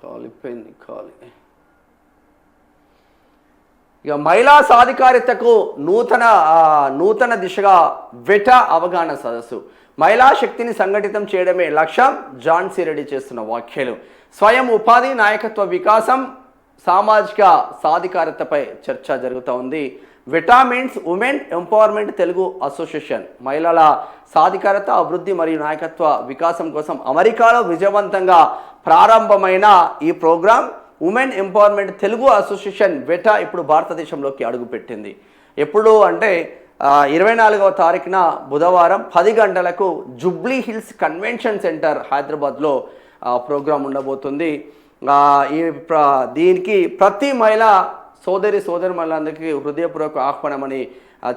కాలిపోయింది ఖాళీ. ఇక మహిళా సాధికారితకు నూతన దిశగా వెట అవగాహన సదస్సు. మహిళా శక్తిని సంఘటితం చేయడమే లక్ష్యం. ఝాన్సీ రెడ్డి చేస్తున్న వ్యాఖ్యలు. స్వయం ఉపాధి, నాయకత్వ వికాసం, సామాజిక సాధికారతపై చర్చ జరుగుతూ ఉంది. Vitamins women empowerment Telugu association మహిళల సాధికారత, అభివృద్ధి మరియు నాయకత్వ వికాసం కోసం అమెరికాలో విజయవంతంగా ప్రారంభమైన ఈ programme women empowerment Telugu association వెటా ఇప్పుడు భారతదేశంలోకి అడుగుపెట్టింది. ఎప్పుడు అంటే 24వ తారీఖున బుధవారం 10 గంటలకు జూబ్లీ హిల్స్ కన్వెన్షన్ సెంటర్ హైదరాబాద్లో ప్రోగ్రాం ఉండబోతుంది. దీనికి ప్రతి మహిళ సోదరి మహిళలందరికీ హృదయపూర్వక ఆహ్వానమని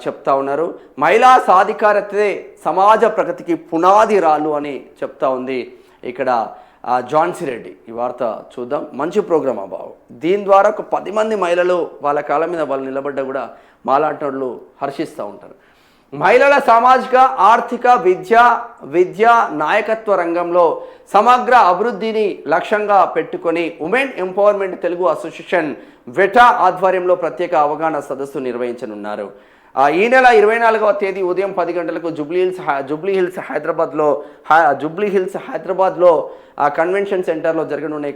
చెప్తా ఉన్నారు. మహిళా సాధికారతే సమాజ ప్రగతికి పునాది రాళ్ళు అని చెప్తా ఉంది ఇక్కడ ఝాన్సీ రెడ్డి. ఈ వార్త చూద్దాం. మంచి ప్రోగ్రామ్ అబావు. దీని ద్వారా ఒక 10 మంది మహిళలు వాళ్ళ కాళ్ళ మీద వాళ్ళు నిలబడ్డా కూడా మాలాంటి హర్షిస్తూ ఉంటారు. మహిళల సామాజిక, ఆర్థిక, విద్య నాయకత్వ రంగంలో సమగ్ర అభివృద్ధిని లక్ష్యంగా పెట్టుకొని ఉమెన్ ఎంపవర్మెంట్ తెలుగు అసోసియేషన్ వెటా ఆధ్వర్యంలో ప్రత్యేక అవగాహన సదస్సు నిర్వహించనున్నారు. ఈ నెల 24వ తేదీ ఉదయం 10 గంటలకు జూబ్లీ హిల్స్ హైదరాబాద్లో కన్వెన్షన్ సెంటర్లో జరగనున్న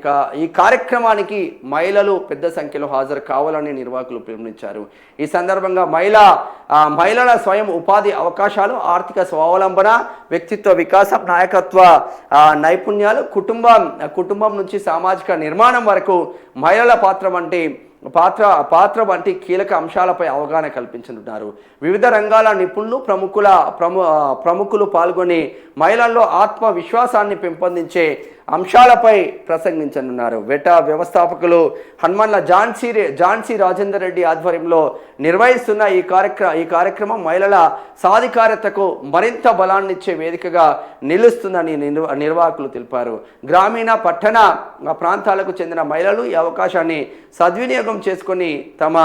ఈ కార్యక్రమానికి మహిళలు పెద్ద సంఖ్యలో హాజరు కావాలని నిర్వాహకులు పిలుపునిచ్చారు. ఈ సందర్భంగా మహిళల స్వయం ఉపాధి అవకాశాలు, ఆర్థిక స్వావలంబన, వ్యక్తిత్వ వికాసం, నాయకత్వ నైపుణ్యాలు, కుటుంబం నుంచి సామాజిక నిర్మాణం వరకు మహిళల పాత్ర వంటి కీలక అంశాలపై అవగాహన కల్పించనున్నారు. వివిధ రంగాల నిపుణులు ప్రముఖులు పాల్గొని మహిళల్లో ఆత్మవిశ్వాసాన్ని పెంపొందించే అంశాలపై ప్రసంగించనున్నారు. వెటా వ్యవస్థాపకులు హనుమన్ల ఝాన్సీ రాజేందర్ రెడ్డి ఆధ్వర్యంలో నిర్వహిస్తున్న ఈ కార్యక్రమం మహిళల సాధికారతకు మరింత బలాన్నిచ్చే వేదికగా నిలుస్తుందని నిర్వాహకులు తెలిపారు. గ్రామీణ, పట్టణ ప్రాంతాలకు చెందిన మహిళలు ఈ అవకాశాన్ని సద్వినియోగం చేసుకొని తమ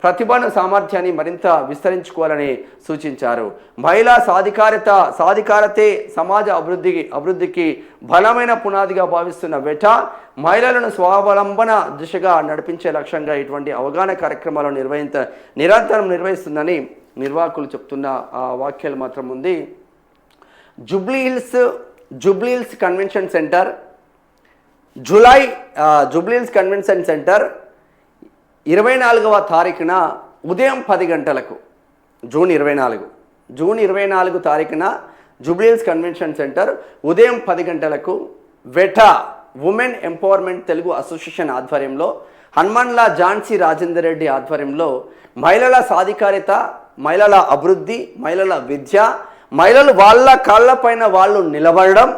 ప్రతిభను, సామర్థ్యాన్ని మరింత విస్తరించుకోవాలని సూచించారు. మహిళా సాధికారతే సమాజ అభివృద్ధికి బలమైన పునాదిగా భావిస్తున్న వెటా మహిళలను స్వావలంబన దిశగా నడిపించే లక్ష్యంగా ఇటువంటి అవగాహన కార్యక్రమాలను నిరంతరం నిర్వహిస్తుందని నిర్వాహకులు చెప్తున్న వాక్యాలు మాత్రం ఉంది. Jubilee Hills convention centre Jubilee Hills convention centre 24వ తారీఖున ఉదయం 10 గంటలకు జూన్ 24 తారీఖున జూబ్లీ హిల్స్ కన్వెన్షన్ సెంటర్ ఉదయం 10 గంటలకు వెటా ఉమెన్ ఎంపవర్మెంట్ తెలుగు అసోసియేషన్ ఆధ్వర్యంలో హనుమన్ల ఝాన్సీ రాజేందర్ రెడ్డి ఆధ్వర్యంలో మహిళల సాధికారిత, మహిళల అభివృద్ధి, మహిళల విద్య, మహిళలు వాళ్ళ కాళ్ళపైన వాళ్ళు నిలబడడం,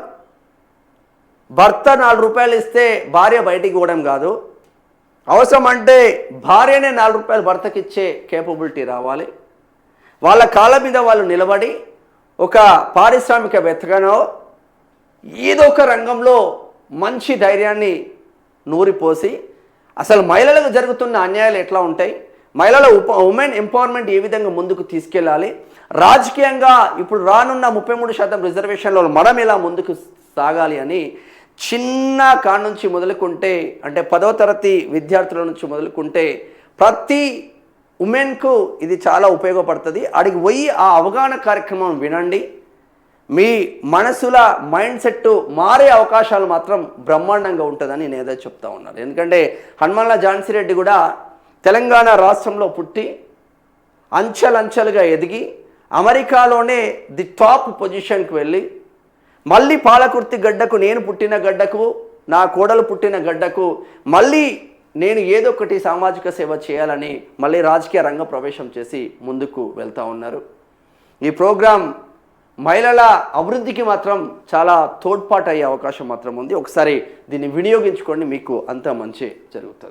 భర్త 4 రూపాయలు ఇస్తే భార్య బయటికి పోవడం కాదు, అవసరం అంటే భార్యనే 4 రూపాయలు భర్తకిచ్చే కేపబిలిటీ రావాలి. వాళ్ళ కాళ్ళ మీద వాళ్ళు నిలబడి ఒక పారిశ్రామికవేత్తగానో ఏదో ఒక రంగంలో మంచి ధైర్యాన్ని నూరిపోసి అసలు మహిళలకు జరుగుతున్న అన్యాయాలు ఎట్లా ఉంటాయి, మహిళల ఉమెన్ ఎంపవర్మెంట్ ఏ విధంగా ముందుకు తీసుకెళ్ళాలి, రాజకీయంగా ఇప్పుడు రానున్న 33% రిజర్వేషన్లో మనం ఎలా ముందుకు సాగాలి అని చిన్న కాడ నుంచి మొదలుకుంటే, అంటే 10వ తరగతి విద్యార్థుల నుంచి మొదలుకుంటే ప్రతి ఉమెన్కు ఇది చాలా ఉపయోగపడుతుంది. అడిగి పోయి ఆ అవగాహన కార్యక్రమం వినండి. మీ మనసుల మైండ్ సెట్ మారే అవకాశాలు మాత్రం బ్రహ్మాండంగా ఉంటుందని నేనేదో చెప్తా ఉన్నాను. ఎందుకంటే హనుమన్ల ఝాన్సీ రెడ్డి కూడా తెలంగాణ రాష్ట్రంలో పుట్టి అంచెలంచెలుగా ఎదిగి అమెరికాలోనే ది టాప్ పొజిషన్కి వెళ్ళి మళ్ళీ పాలకుర్తి గడ్డకు, నేను పుట్టిన గడ్డకు, నా కోడలు పుట్టిన గడ్డకు మళ్ళీ నేను ఏదో ఒకటి సామాజిక సేవ చేయాలని మళ్ళీ రాజకీయ రంగ ప్రవేశం చేసి ముందుకు వెళ్తూ ఉన్నారు. ఈ ప్రోగ్రాం మహిళల అభివృద్ధికి మాత్రం చాలా తోడ్పాటు అయ్యే అవకాశం మాత్రం ఉంది. ఒకసారి దీన్ని వినియోగించుకోండి, మీకు అంత మంచి జరుగుతుంది.